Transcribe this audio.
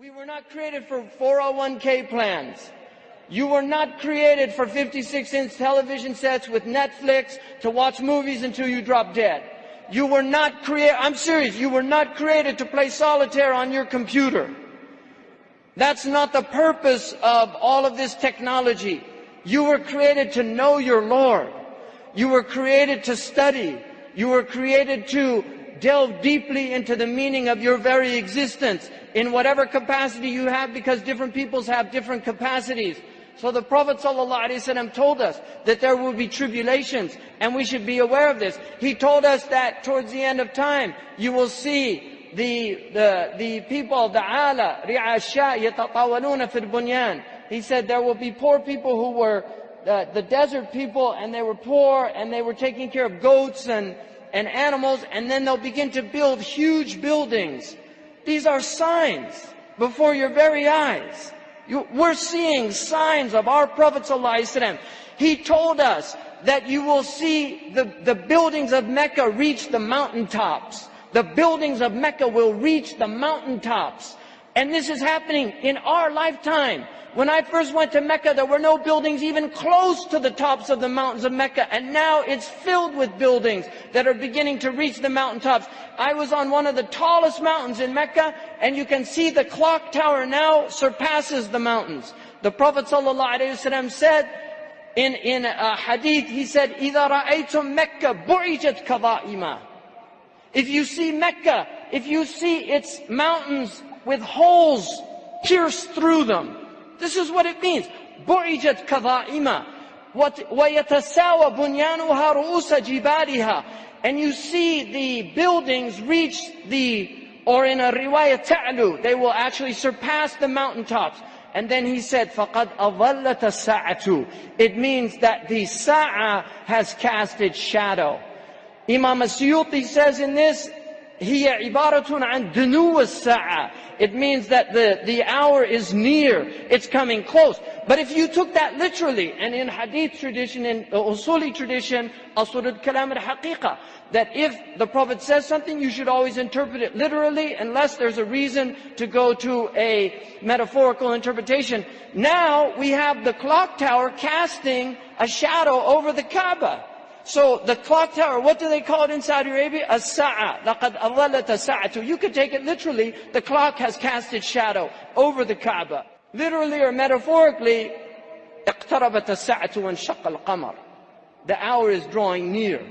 We were not created for 401k plans. You were not created for 56-inch television sets with Netflix to watch movies until you drop dead. You were not created, I'm serious, you were not created to play solitaire on your computer. That's not the purpose of all of this technology. You were created to know your Lord. You were created to study. You were created to delve deeply into the meaning of your very existence in whatever capacity you have, because different peoples have different capacities. So the Prophet ﷺ told us that there will be tribulations, and we should be aware of this. He told us that towards the end of time, you will see the people, the ala, ri'asha, yatatawaluna fil bunyan. He said there will be poor people who were the desert people, and they were poor, and they were taking care of goats and animals, and then they'll begin to build huge buildings. These are signs before your very eyes. We're seeing signs of our Prophet ﷺ. He told us that you will see the buildings of Mecca reach the mountaintops. The buildings of Mecca will reach the mountaintops. And this is happening in our lifetime. When I first went to Mecca, there were no buildings even close to the tops of the mountains of Mecca. And now it's filled with buildings that are beginning to reach the mountaintops. I was on one of the tallest mountains in Mecca, and you can see the clock tower now surpasses the mountains. The Prophet ﷺ said in a hadith, he said, إِذَا رَأَيْتُمْ مَكَّةَ بُعِجَتْ كَضَائِمًا. If you see Mecca, if you see its mountains with holes pierced through them, this is what it means. بُعِجَتْ كَضَائِمًا وَيَتَسَاوَى بُنْيَانُهَا رُؤُوسَ جِبَالِهَا. And you see the buildings reach or in a riwayah ta'lu, they will actually surpass the mountaintops. And then he said, فَقَدْ أَظَلَّتَ السَّاعَةُ. It means that the sa'a has cast its shadow. Imam As-Suyuti says in this, هِيَ عِبَارَةٌ عَنْ دُنُوَ السَّاعَةِ. It means that the hour is near, it's coming close. But if you took that literally, and in hadith tradition, in usuli tradition, asulul kalam al-haqiqa, that if the Prophet says something, you should always interpret it literally, unless there's a reason to go to a metaphorical interpretation. Now we have the clock tower casting a shadow over the Kaaba. So the clock tower, what do they call it in Saudi Arabia? As-sa'a. لَقَدْ أَظَلَّتَ السَّاعَةُ. You could take it literally, the clock has cast its shadow over the Kaaba. Literally or metaphorically, اقتربت الساعة وانشق القمر. The hour is drawing near.